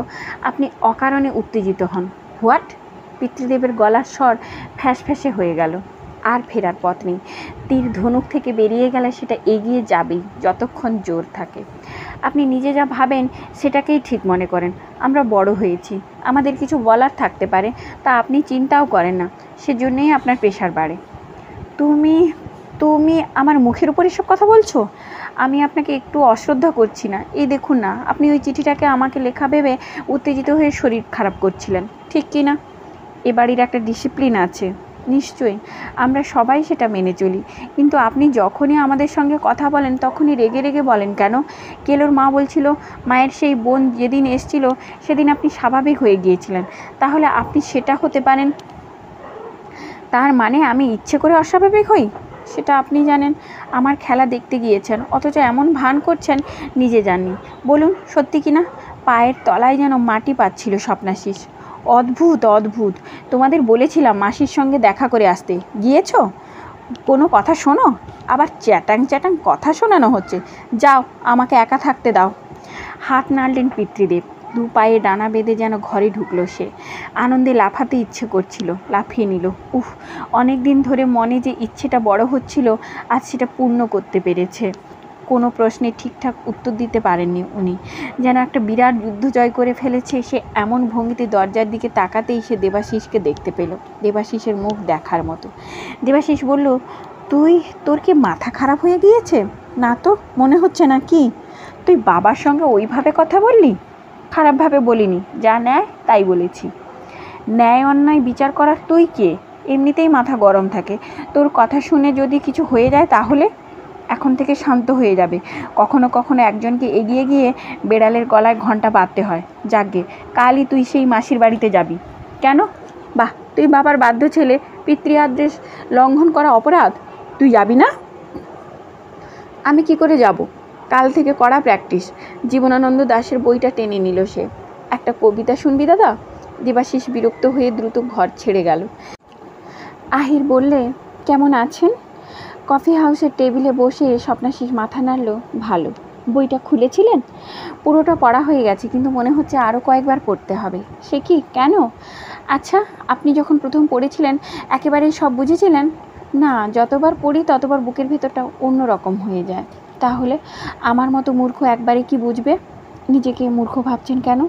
আপনি অকারণে উত্তেজিত হন। হোয়াট? পিতৃদেবের গলার স্বর ফ্যাসফ্যাসে হয়ে গেল। আর ফেরার পথ নেই। তীর ধনুক থেকে বেরিয়ে গেলে সেটা এগিয়ে যাবেই যতক্ষণ জোর থাকে। আপনি নিজে যা ভাবেন সেটাকেই ঠিক মনে করেন। আমরা বড় হয়েছি, আমাদের কিছু বলার থাকতে পারে, তা আপনি চিন্তাও করেন না। সেজন্যই আপনার প্রেশার বাড়ে। তুমি তুমি আমার মুখের উপর এসব কথা বলছো? আমি আপনাকে একটু অশ্রদ্ধা করছি না। এই দেখুন না, আপনি ওই চিঠিটাকে আমাকে লেখা ভেবে উত্তেজিত হয়ে শরীর খারাপ করছিলেন, ঠিক কি না? এ বাড়ির একটা ডিসিপ্লিন আছে। নিশ্চয়ই, আমরা সবাই সেটা মেনে চলি। কিন্তু আপনি যখনই আমাদের সঙ্গে কথা বলেন তখনই রেগে রেগে বলেন কেন? কেলোর মা বলছিল মায়ের সেই বোন যেদিন এসছিল সেদিন আপনি স্বাভাবিক হয়ে গিয়েছিলেন। তাহলে আপনি সেটা হতে পারেন। তার মানে আমি ইচ্ছে করে অস্বাভাবিক হই? সেটা আপনি জানেন। আমার খেলা দেখতে গিয়েছেন, অথচ এমন ভান করছেন নিজে জাননি। বলুন সত্যি কি না? পায়ের তলায় যেন মাটি পাচ্ছিল স্বপ্নাশিস। অদ্ভুত অদ্ভুত। তোমাদের বলেছিলাম মাসির সঙ্গে দেখা করে আসতে, গিয়েছো? কোনো কথা শোনো? আবার চ্যাটাং কথা শোনানো হচ্ছে। যাও, আমাকে একা থাকতে দাও। হাত নাড়লেন পিতৃদেব। দু পায়ে ডানা বেঁধে যেন ঘরে ঢুকলো সে। আনন্দে লাফাতে ইচ্ছে করছিল, লাফিয়ে নিল। উফ, অনেক দিন ধরে মনে যে ইচ্ছেটা বড় হচ্ছিল, আজ সেটা পূর্ণ করতে পেরেছে। কোনো প্রশ্নে ঠিকঠাক উত্তর দিতে পারেননি উনি, যেন একটা বিরাট যুদ্ধ জয় করে ফেলেছে সে। এমন ভঙ্গিতে দরজার দিকে তাকাতেই সে দেবাশিসকে দেখতে পেল, দেবাশিসের মুখ দেখার মতো। দেবাশিস বলল, তোর কি মাথা খারাপ হয়ে গিয়েছে? না তো, মনে হচ্ছে না। কি, তুই বাবার সঙ্গে ওইভাবে কথা বললি? খারাপভাবে বলিনি, যা ন্যায় তাই বলেছি। ন্যায় অন্যায় বিচার করার তুই কে? এমনিতেই মাথা গরম থাকে, তোর কথা শুনে যদি কিছু হয়ে যায় তাহলে? এখন থেকে শান্ত হয়ে যাবে। কখনো কখনো একজনকে এগিয়ে গিয়ে বেড়ালের গলায় ঘন্টা বাঁধতে হয়। যাকগে, কালই তুই সেই মাসির বাড়িতে যাবি। কেন? বাহ, তুই বাবার বাধ্য ছেলে, পিতৃ আদেশ লঙ্ঘন করা অপরাধ, তুই যাবি না? আমি কি করে যাব? কাল থেকে কড়া প্র্যাকটিস। জীবনানন্দ দাশের বইটা টেনে নিল সে। একটা কবিতা শুনবি দাদা? দেবাশিস বিরক্ত হয়ে দ্রুত ঘর ছেড়ে গেল। আহির বললে, কেমন আছেন? কফি হাউসের টেবিলে বসে স্বপ্নাশিস মাথা নাড়ল। ভালো। বইটা খুলেছিলেন? পুরোটা পড়া হয়ে গেছে, কিন্তু মনে হচ্ছে আরও কয়েকবার পড়তে হবে। সে কি, কেন? আচ্ছা, আপনি যখন প্রথম পড়েছিলেন একেবারেই সব বুঝেছিলেন? না, যতবার পড়ি ততবার বুকের ভেতরটা অন্য রকম হয়ে যায়। তাহলে আমার মতো মূর্খ একবারে কি বুঝবে? নিজেকে মূর্খ ভাবছেন কেন?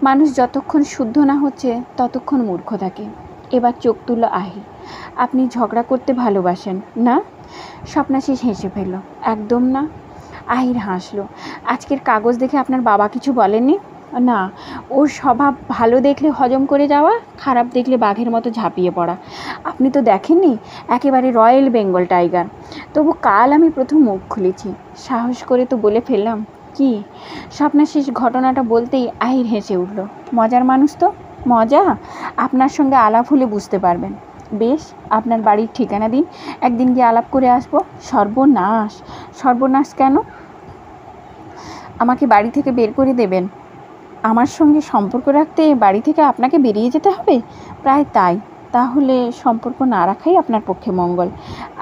মানুষ যতক্ষণ শুদ্ধ না হচ্ছে ততক্ষণ মূর্খ থাকে। এবার চোখ তুলল আহি। আপনি ঝগড়া করতে ভালোবাসেন না? স্বপ্নাশিস হেসে ফেলল। একদম না। আহির হাসলো। আজকের কাগজ দেখে আপনার বাবা কিছু বলেননি? না, ওর স্বভাব ভালো দেখলে হজম করে যাওয়া, খারাপ দেখলে বাঘের মতো ঝাঁপিয়ে পড়া। আপনি তো দেখেননি, একেবারে রয়্যাল বেঙ্গল টাইগার। তবু কাল আমি প্রথম মুখ খুলেছি, সাহস করে তো বলে ফেললাম। কি? স্বপ্নাশিস ঘটনাটা বলতেই আহির হেসে উঠল। মজার মানুষ তো। মজা? আপনার সঙ্গে আলাপ হলে বুঝতে পারবেন। বেশ, আপনার বাড়ির ঠিকানা দিন, একদিন গিয়ে আলাপ করে আসবো। সর্বনাশ। সর্বনাশ কেন? আমাকে বাড়ি থেকে বের করে দেবেন? আমার সঙ্গে সম্পর্ক রাখতে বাড়ি থেকে আপনাকে বেরিয়ে যেতে হবে? প্রায় তাই। তাহলে সম্পর্ক না রাখাই আপনার পক্ষে মঙ্গল।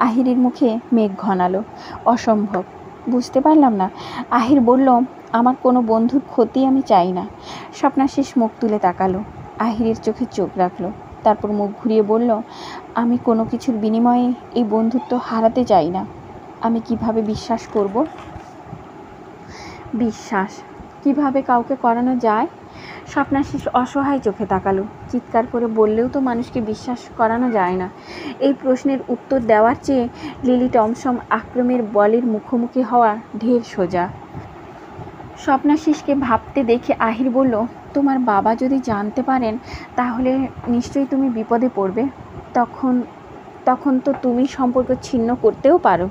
আহিরের মুখে মেঘ ঘনালো। অসম্ভব। বুঝতে পারলাম না। আহির বলল, আমার কোনো বন্ধুর ক্ষতি আমি চাই না। স্বপ্নাশিস মুখ তুলে তাকালো, আহিরের চোখে চোখ রাখলো, তারপর মুখ ঘুরিয়ে বলল, আমি কোনো কিছুর বিনিময়ে এই বন্ধুত্ব হারাতে চাই না। আমি কিভাবে বিশ্বাস করব? বিশ্বাস কিভাবে কাউকে করানো যায়? স্বপ্নাশিস অসহায় চোখে তাকালো। চিৎকার করে বললেও তো মানুষকে বিশ্বাস করানো যায় না। এই প্রশ্নের উত্তর দেওয়ার চেয়ে লিলি টমসম আক্রমের বলের মুখোমুখি হওয়া ঢের সোজা। স্বপ্নাশিসকে ভাবতে দেখে আহির বলল, তোমার বাবা যদি জানতে পারেন তাহলে নিশ্চয়ই তুমি বিপদে পড়বে। তখন তো তুমি সম্পর্ক ছিন্ন করতেও পারো।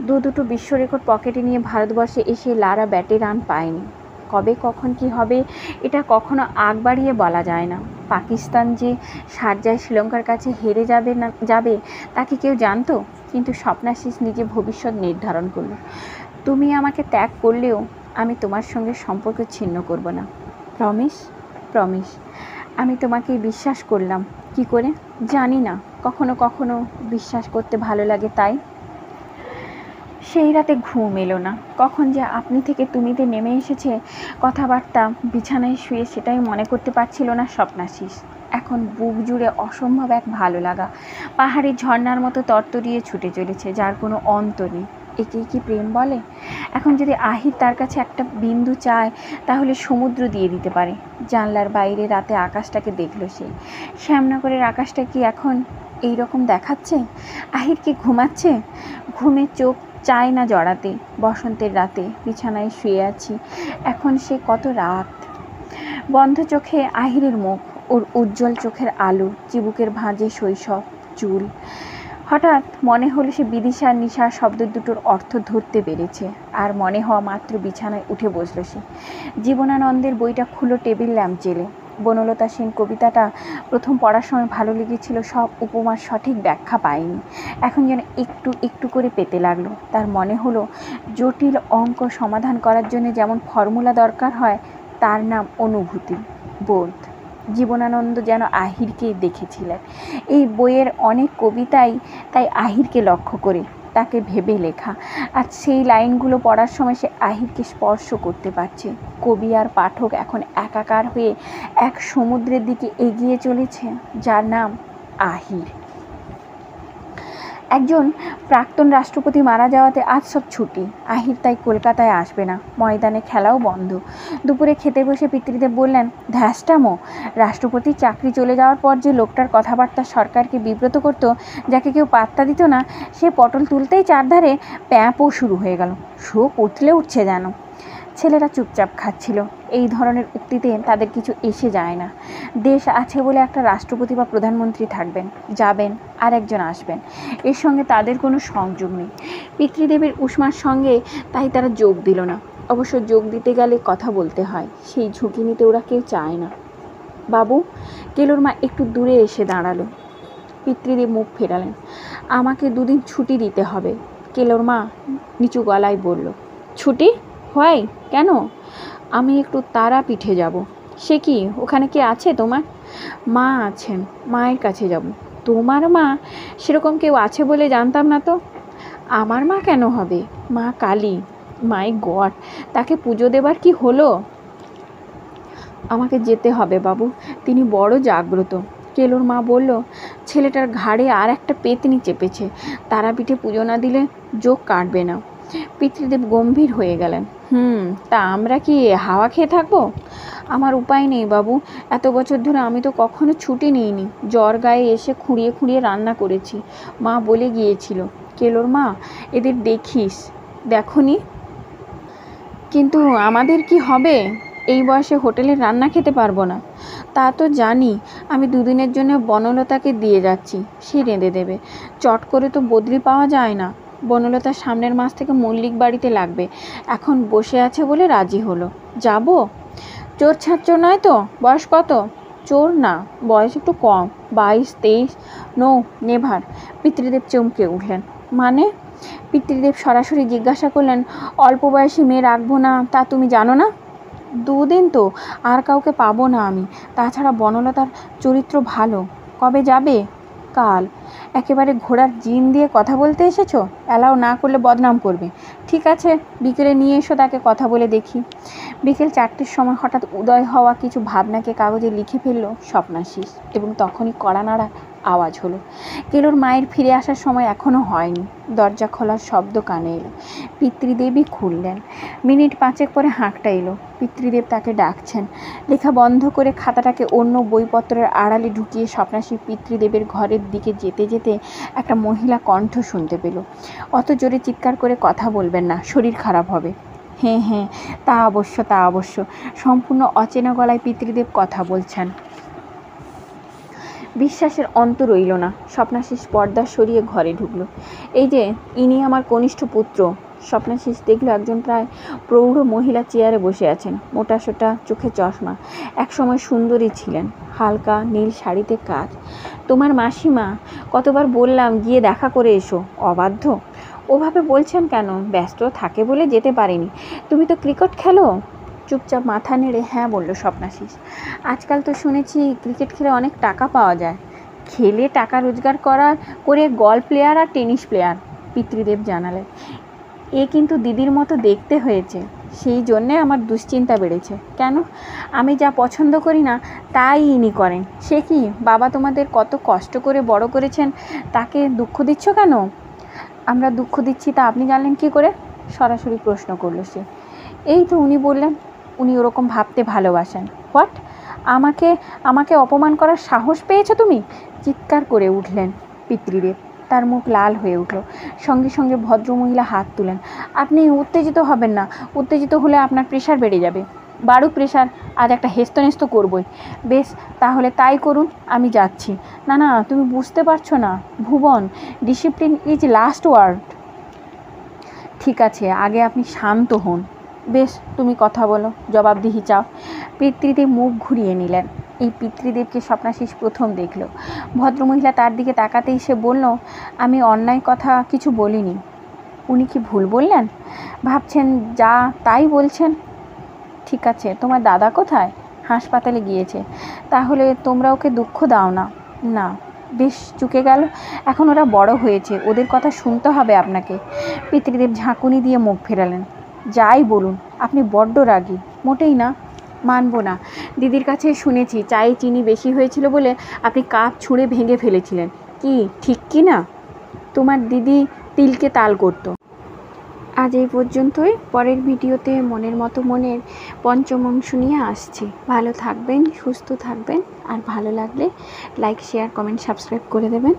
দুটো বিশ্ব রেকর্ড পকেটে নিয়ে ভারতবর্ষে এসে লারা ব্যাটে রান পায়নি। কবে কখন কি হবে এটা কখনো আগ বাড়িয়ে বলা যায় না। পাকিস্তান যে শারজায় শ্রীলঙ্কার কাছে হেরে যাবে তা কি কেউ জানতো? কিন্তু স্বপ্নাশিস নিজে ভবিষ্যৎ নির্ধারণ করল। তুমি আমাকে ত্যাগ করলেও আমি তোমার সঙ্গে সম্পর্ক ছিন্ন করব না। প্রমিস? প্রমিস। আমি তোমাকে বিশ্বাস করলাম। কি করে? জানি না, কখনো কখনো বিশ্বাস করতে ভালো লাগে তাই। সেই রাতে ঘুম এলো না। কখন যে আপনি থেকে তুমিতে নেমে এসেছে কথাবার্তা, বিছানায় শুয়ে সেটাই মনে করতে পারছিল না স্বপ্নাশিস। এখন বুক জুড়ে অসম্ভব এক ভালো লাগা পাহাড়ি ঝর্ণার মতো তরতরিয়ে ছুটে চলেছে, যার কোনো অন্ত নেই। একেই কি প্রেম বলে? এখন যদি আহির তার কাছে একটা বিন্দু চায় তাহলে সমুদ্র দিয়ে দিতে পারে। জানলার বাইরে রাতে আকাশটাকে দেখল সে। শ্যামনগরের আকাশটা কি এখন এই রকম দেখাচ্ছে? আহির কি ঘুমাচ্ছে? ঘুমে চোখ চায় না জড়াতে। বসন্তের রাতে বিছানায় শুয়ে আছি, এখন সে কত রাত। বন্ধ চোখে আহিরের মুখ, ওর উজ্জ্বল চোখের আলো, চিবুকের ভাঁজে শৈশব চুল। হঠাৎ মনে হলো সে বিদিশার নিশার শব্দ দুটোর অর্থ ধরতে পেরেছে। আর মনে হওয়া মাত্র বিছানায় উঠে বসল সে। জীবনানন্দের বইটা খুলো টেবিল ল্যাম্প জেলে। বনলতা সেন কবিতাটা প্রথম পড়ার সময় ভালো লেগেছিল, সব উপমার সঠিক ব্যাখ্যা পায়নি। এখন যেন একটু একটু করে পেতে লাগলো। তার মনে হলো জটিল অঙ্ক সমাধান করার জন্য যেমন ফর্মুলা দরকার হয়, তার নাম অনুভূতি, বোধ। জীবনানন্দ যেন আহিরকে দেখেছিলেন এই বইয়ের অনেক কবিতাই তাই আহিরকে লক্ষ্য করে। তাকে ভেবে লেখা। আর সেই লাইনগুলো পড়ার সময় সে আহিরকে স্পর্শ করতে পারছে। কবি আর পাঠক এখন একাকার হয়ে এক সমুদ্রের দিকে এগিয়ে চলেছে, যার নাম আহির। একজন প্রাক্তন রাষ্ট্রপতি মারা যাওয়াতে আজ সব ছুটি। আহির তাই কলকাতায় আসবে না। ময়দানে খেলাও বন্ধ। দুপুরে খেতে বসে পিতৃদেব বললেন, ধ্যাসটামো, রাষ্ট্রপতির চাকরি চলে যাওয়ার পর যে লোকটার কথাবার্তা সরকারকে বিব্রত করত, যাকে কেউ পাত্তা দিত না, সে পটল তুলতেই চারধারে প্যাঁপও শুরু হয়ে গেল। শোক উঠলে উঠছে যেন। ছেলেরা চুপচাপ খাচ্ছিল। এই ধরনের উক্তিতে তাদের কিছু এসে যায় না। দেশ আছে বলে একটা রাষ্ট্রপতি বা প্রধানমন্ত্রী থাকবেন, যাবেন, আর একজন আসবেন, এর সঙ্গে তাদের কোনো সংযোগ নেই। পিতৃদেবের উষ্মার সঙ্গে তাই তারা যোগ দিল না। অবশ্য যোগ দিতে গেলে কথা বলতে হয়, সেই ঝুঁকি নিতে ওরা কেউ চায় না। বাবু, কেলোর মা একটু দূরে এসে দাঁড়ালো। পিতৃদেব মুখ ফেরালেন। আমাকে 2 দিন ছুটি দিতে হবে, কেলোর মা নিচু গলায় বলল। ছুটি? হয় কেন? আমি একটু তারাপীঠে যাব। সে কি, ওখানে কি আছে তোমার? মা আছেন, মায়ের কাছে যাব। তোমার মা? সেরকম কেউ আছে বলে জানতাম না তো। আমার মা কেন হবে? মা কালী। মাই গড, তাকে পুজো দেবার কি হলো? আমাকে যেতে হবে বাবু, তিনি বড় জাগ্রত। কেলোর মা বলল, ছেলেটার ঘাড়ে আর একটা পেতনি চেপেছে, তারাপীঠে পুজো না দিলে যোগ কাটবে না। পিতৃদেব গম্ভীর হয়ে গেলেন। তা আমরা কি হাওয়া খেয়ে থাকবো? আমার উপায় নেই বাবু, এত বছর ধরে আমি তো কখনো ছুটি নিইনি। জ্বর গায়ে এসে খুঁড়িয়ে খুঁড়িয়ে রান্না করেছি। মা বলে গিয়েছিল, কেলোর মা, এদের দেখিস। দেখনি? কিন্তু আমাদের কি হবে? এই বয়সে হোটেলের রান্না খেতে পারবো না। তা তো জানি। আমি 2 দিনের জন্য বনলতাকে দিয়ে যাচ্ছি, সে রেঁধে দেবে। চট করে তো বদলি পাওয়া যায় না। বনলতার সামনের মাস থেকে মল্লিক বাড়িতে লাগবে, এখন বসে আছে বলে রাজি হলো। যাব? চোর ছাড়ছো নয় তো? বয়স কত? চোর না, বয়স একটু কম, 22-23। No never. পিতৃদেব চমকে উঠলেন। মানে? পিতৃদেব সরাসরি জিজ্ঞাসা করলেন, অল্প বয়সী মেয়ে রাখবো না তা তুমি জানো না? 2 দিন তো, আর কাউকে পাবো না আমি। তাছাড়া বনলতার চরিত্র ভালো। কবে যাবে? কাল। একেবারে ঘোড়ার জিন দিয়ে কথা বলতে এসেছো? অ্যালাউ না করলে বদনাম করবে। ঠিক আছে, বিকেলে নিয়ে এসো, তাকে কথা বলে দেখি। বিকেল 4টের সময় হঠাৎ উদয় হওয়া কিছু ভাবনাকে কাগজে লিখে ফেলল স্বপ্নাশিস, এবং তখনই কড়া নাড়া আওয়াজ হলো। কেলোর মায়ের ফিরে আসার সময় এখনও হয়নি। দরজা খোলার শব্দ কানে এলো। পিতৃদেবই খুললেন। মিনিট 5 পরে হাঁকটা এলো। পিতৃদেব তাকে ডাকছেন। লেখা বন্ধ করে খাতাটাকে অন্য বইপত্রের আড়ালে ঢুকিয়ে স্বপ্নাশী পিতৃদেবের ঘরের দিকে যেতে যেতে একটা মহিলা কণ্ঠ শুনতে পেল। অত জোরে চিৎকার করে কথা বলবেন না, শরীর খারাপ হবে। হ্যাঁ, তা অবশ্য। সম্পূর্ণ অচেনা গলায় পিতৃদেব কথা বলছেন। বিশ্বাসের অন্ত রইল না। স্বপ্নাশিস পর্দা সরিয়ে ঘরে ঢুকলো। এই যে, ইনি আমার কনিষ্ঠ পুত্র। স্বপ্নাশিস দেখলো একজন প্রায় প্রৌঢ় মহিলা চেয়ারে বসে আছেন, মোটাসোটা, চোখে চশমা। একসময় সুন্দরী ছিলেন, হালকা নীল শাড়িতে কাজ। তোমার মাসিমা? কতবার বললাম গিয়ে দেখা করে এসো, অবাধ্য। ওভাবে বলছেন কেন? ব্যস্ত থাকে বলে যেতে পারিনি। তুমি তো ক্রিকেট খেলো? চুপচাপ মাথা নেড়ে হ্যাঁ বলল স্বপ্নাশিস। আজকাল তো শুনেছি ক্রিকেট খেলে অনেক টাকা পাওয়া যায়। খেলে টাকা রোজগার করে গলফ প্লেয়ার আর টেনিস প্লেয়ার, পিতৃদেব জানালেন। এ কিন্তু দিদির মতো দেখতে হয়েছে, সেই জন্যে আমার দুশ্চিন্তা বেড়েছে। কেন? আমি যা পছন্দ করি না তাই ইনি করেন। সে কি, বাবা তোমাদের কত কষ্ট করে বড় করেছেন, তাকে দুঃখ দিচ্ছ কেন? আমরা দুঃখ দিচ্ছি তা আপনি জানলেন কি করে? সরাসরি প্রশ্ন করল সে। এই তো উনি বললেন, উনি ওরকম ভাবতে ভালোবাসেন। হোয়াট? আমাকে অপমান করার সাহস পেয়েছো তুমি? চিৎকার করে উঠলেন পিতৃদেব। তার মুখ লাল হয়ে উঠল। সঙ্গে সঙ্গে ভদ্রমহিলা হাত তুলেন। আপনি উত্তেজিত হবেন না, উত্তেজিত হলে আপনার প্রেশার বেড়ে যাবে। বাড়ুক প্রেশার, আজ একটা হেস্তনেস্ত করবই। বেশ, তাহলে তাই করুন, আমি যাচ্ছি। না, তুমি বুঝতে পারছো না ভুবন, ডিসিপ্লিন ইজ লাস্ট ওয়ার্ড। ঠিক আছে, আগে আপনি শান্ত হন। বেশ, তুমি কথা বলো, জবাবদিহি চাও। পিতৃদেব মুখ ঘুরিয়ে নিলেন। এই পিতৃদেবকে স্বপ্নাশিস প্রথম দেখল। ভদ্রমহিলা তার দিকে তাকাতেই সে বলল, আমি অন্যায় কথা কিছু বলিনি। উনি কি ভুল বললেন? ভাবছেন যা তাই বলছেন? ঠিক আছে, তোমার দাদা কোথায়? হাসপাতালে গিয়েছে। তাহলে তোমরা ওকে দুঃখ দাও না। না, বেশ চুকে গেল। এখন ওরা বড় হয়েছে, ওদের কথা শুনতে হবে আপনাকে। পিতৃদেব ঝাঁকুনি দিয়ে মুখ ফেরালেন। যাই বলুন, আপনি বড্ড রাগী। মোটেই না, মানব না। দিদির কাছে শুনেছি চায়ে চিনি বেশি হয়েছিল বলে আপনি কাপ ছুঁড়ে ভেঙে ফেলেছিলেন। কি ঠিক কি না? তোমার দিদি তিলকে তাল করতো। আজ এই পর্যন্তই। পরের ভিডিওতে মনের মতো মনের পঞ্চম অংশ নিয়ে আসছি। ভালো থাকবেন, সুস্থ থাকবেন, আর ভালো লাগলে লাইক, শেয়ার, কমেন্ট, সাবস্ক্রাইব করে দেবেন।